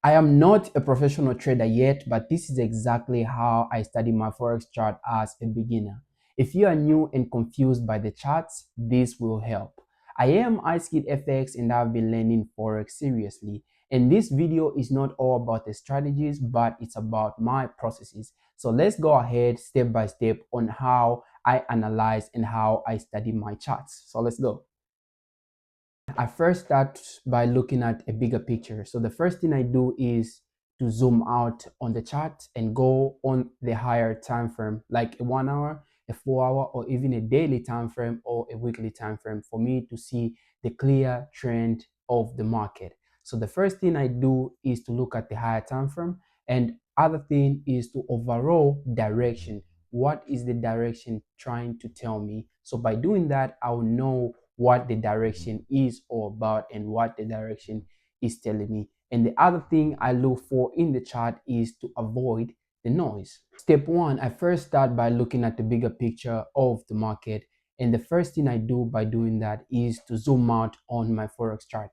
I am not a professional trader yet, but this is exactly how I study my Forex chart as a beginner. If you are new and confused by the charts, this will help. I am ICEKID FX and I've been learning Forex seriously. And this video is not all about the strategies, but it's about my processes. So let's go ahead step by step on how I analyze and how I study my charts. So let's go. I first start by looking at a bigger picture. So the first thing I do is to zoom out on the chart and go on the higher time frame, like a 1 hour, a 4 hour, or even a daily time frame or a weekly time frame for me to see the clear trend of the market. So the first thing I do is to look at the higher time frame, and other thing is to overall direction. What is the direction trying to tell me? So by doing that, I'll know what the direction is all about and what the direction is telling me. And the other thing I look for in the chart is to avoid the noise. Step one, I first start by looking at the bigger picture of the market. And the first thing I do by doing that is to zoom out on my Forex chart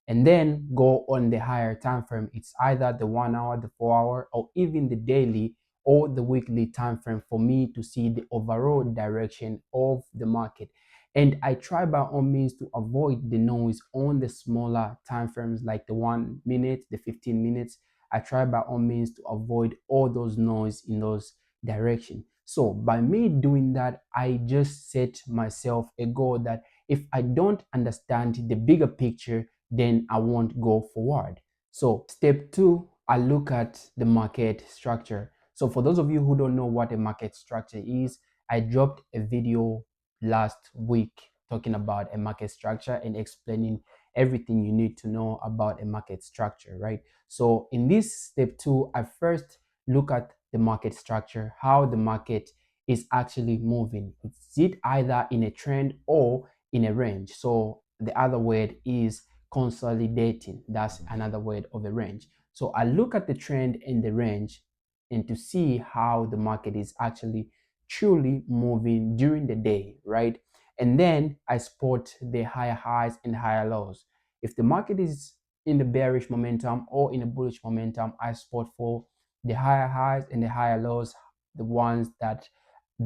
and then go on the higher time frame. It's either the 1 hour, the 4 hour, or even the daily or the weekly time frame for me to see the overall direction of the market. And I try by all means to avoid the noise on the smaller time frames like the 1 minute, the 15 minutes. I try by all means to avoid all those noise in those directions. So by me doing that, I just set myself a goal that if I don't understand the bigger picture, then I won't go forward. So step two, I look at the market structure. So for those of you who don't know what a market structure is, I dropped a video last week talking about a market structure and explaining everything you need to know about a market structure, right? So in this step two, I first look at the market structure, how the market is actually moving. Is it either in a trend or in a range? So the other word is consolidating. That's another word of a range. So I look at the trend and the range and to see how the market is actually truly moving during the day, right? And then I spot the higher highs and higher lows. If the market is in the bearish momentum or in a bullish momentum, I spot for the higher highs and the higher lows, the ones that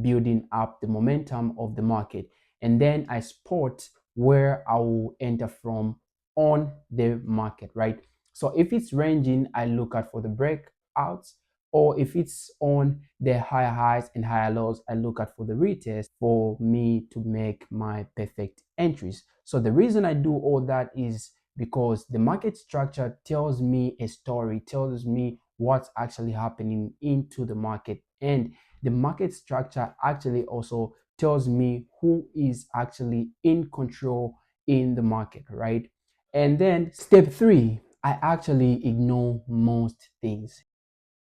building up the momentum of the market. And then I spot where I will enter from on the market, right? So if it's ranging, I look at for the breakouts, or if it's on the higher highs and higher lows, I look at for the retest for me to make my perfect entries. So the reason I do all that is because the market structure tells me a story, tells me what's actually happening into the market, and the market structure actually also tells me who is actually in control in the market, right? And then step three, I actually ignore most things.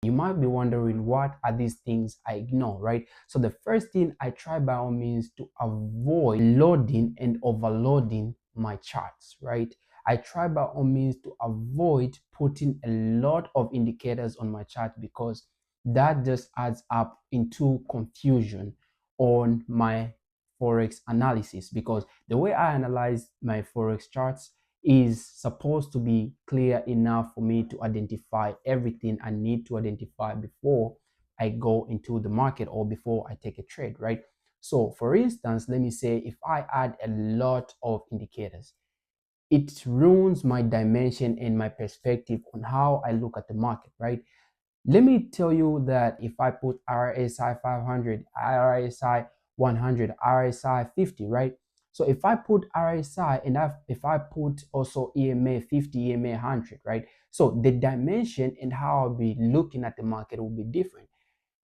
You might be wondering, what are these things I ignore, right? So the first thing I try by all means to avoid loading and overloading my charts, right? I try by all means to avoid putting a lot of indicators on my chart because that just adds up into confusion on my Forex analysis. Because the way I analyze my Forex charts is supposed to be clear enough for me to identify everything I need to identify before I go into the market or before I take a trade, right? So for instance, let me say if I add a lot of indicators, it ruins my dimension and my perspective on how I look at the market, right? Let me tell you that if I put RSI 500, RSI 100, RSI 50, right? So if I put RSI and if I put also EMA 50, EMA 100, right? So the dimension and how I'll be looking at the market will be different.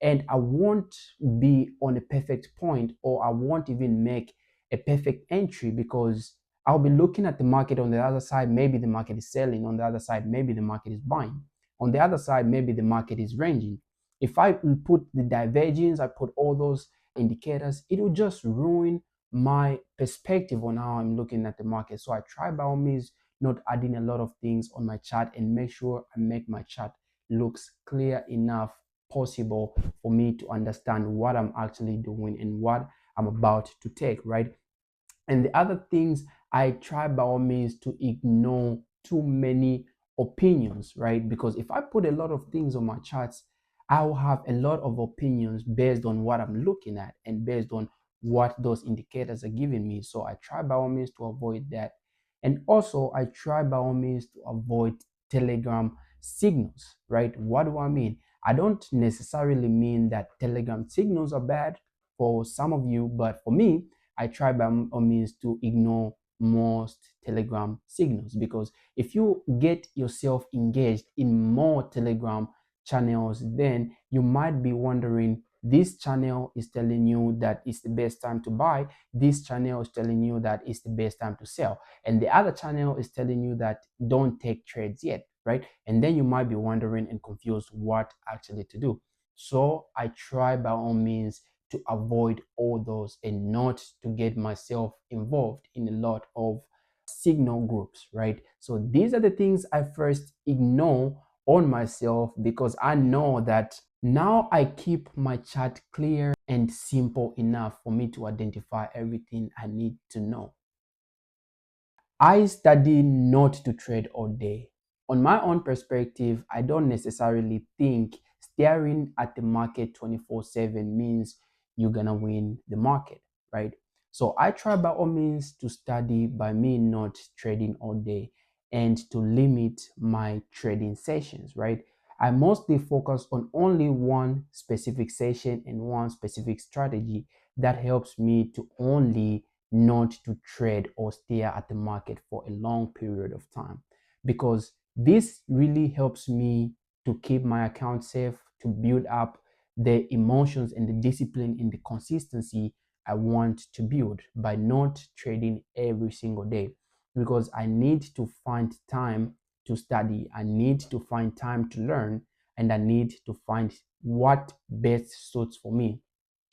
And I won't be on a perfect point, or I won't even make a perfect entry because I'll be looking at the market on the other side. Maybe the market is selling. On the other side, maybe the market is buying. On the other side, maybe the market is ranging. If I put the divergence, I put all those indicators, it will just ruin my perspective on how I'm looking at the market. So I try by all means not adding a lot of things on my chart and make sure I make my chart looks clear enough possible for me to understand what I'm actually doing and what I'm about to take, right? And the other things, I try by all means to ignore too many opinions, right? Because if I put a lot of things on my charts, I will have a lot of opinions based on what I'm looking at and based on what those indicators are giving me. So I try by all means to avoid that. And also, I try by all means to avoid Telegram signals, right? What do I mean? I don't necessarily mean that Telegram signals are bad for some of you, but for me, I try by all means to ignore most Telegram signals, because if you get yourself engaged in more Telegram channels, then you might be wondering, this channel is telling you that it's the best time to buy, this channel is telling you that it's the best time to sell, and the other channel is telling you that don't take trades yet, right? And then you might be wondering and confused what actually to do. So I try by all means to avoid all those and not to get myself involved in a lot of signal groups, right? So these are the things I first ignore on myself, because I know that now I keep my chart clear and simple enough for me to identify everything I need to know. I study not to trade all day. On my own perspective, I don't necessarily think staring at the market 24/7 means you're gonna win the market, right? So I try by all means to study by me not trading all day and to limit my trading sessions, right? I mostly focus on only one specific session and one specific strategy that helps me to only not to trade or stare at the market for a long period of time, because this really helps me to keep my account safe, to build up the emotions and the discipline and the consistency I want to build by not trading every single day, because I need to find time to study, I need to find time to learn, and I need to find what best suits for me.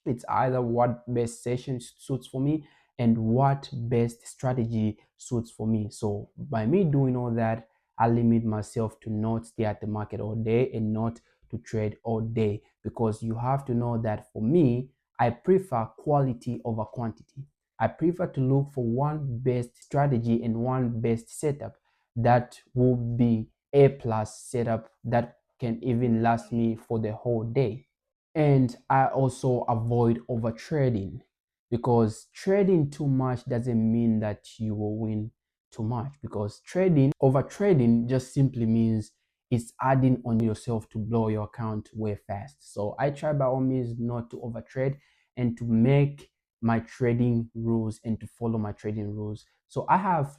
It's either what best session suits for me and what best strategy suits for me. So by me doing all that, I limit myself to not stay at the market all day and not to trade all day, because you have to know that for me, I prefer quality over quantity. I prefer to look for one best strategy and one best setup that will be a plus setup that can even last me for the whole day. And I also avoid over trading, because trading too much doesn't mean that you will win too much, because over trading just simply means it's adding on yourself to blow your account way fast. So I try by all means not to over trade and to make my trading rules and to follow my trading rules. So I have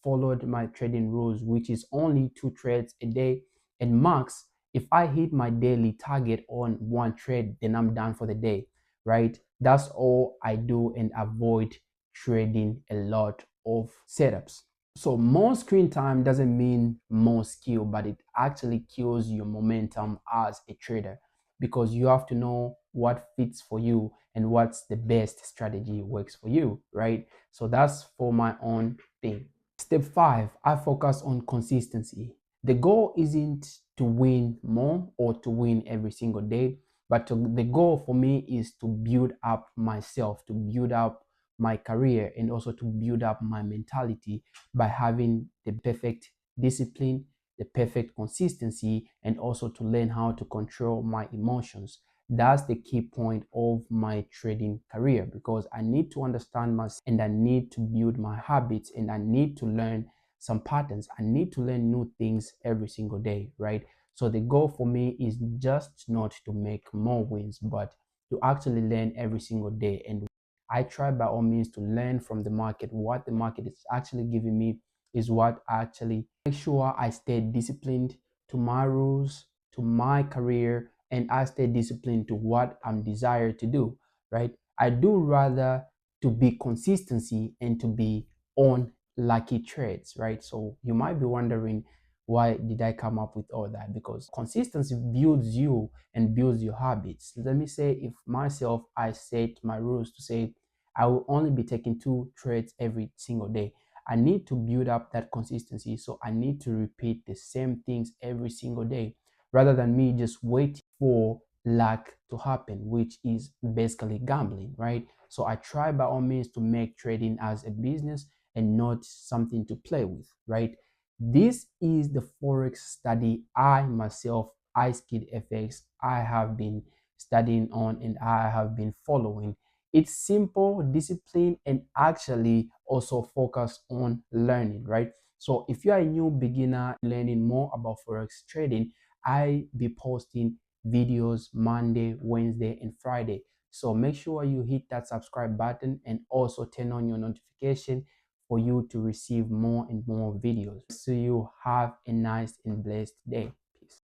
followed my trading rules, which is only 2 trades a day, and max, if I hit my daily target on one trade, then I'm done for the day, right? That's all I do and avoid trading a lot of setups. So more screen time doesn't mean more skill, but it actually kills your momentum as a trader, because you have to know what fits for you and what's the best strategy works for you, right? So that's for my own thing. Step 5, I focus on consistency. The goal isn't to win more or to win every single day, but the goal for me is to build up myself, to build up my career, and also to build up my mentality by having the perfect discipline, the perfect consistency, and also to learn how to control my emotions. That's the key point of my trading career, because I need to understand myself and I need to build my habits and I need to learn some patterns. I need to learn new things every single day, right? So the goal for me is just not to make more wins, but to actually learn every single day. And I try by all means to learn from the market. What the market is actually giving me is what I actually make sure I stay disciplined to my rules, to my career, and I stay disciplined to what I'm desired to do, right? I do rather to be consistency and to be on lucky trades, right? So you might be wondering, why did I come up with all that? Because consistency builds you and builds your habits. Let me say, if myself, I set my rules to say I will only be taking 2 trades every single day. I need to build up that consistency. So I need to repeat the same things every single day, rather than me just waiting for luck to happen, which is basically gambling, right? So I try by all means to make trading as a business and not something to play with, right? This is the Forex study I myself, ICEKID FX, I have been studying on and I have been following. It's simple, discipline, and actually also focus on learning, right? So if you are a new beginner learning more about Forex trading, I be posting videos Monday, Wednesday, and Friday. So make sure you hit that subscribe button and also turn on your notification for you to receive more and more videos. So you have a nice and blessed day.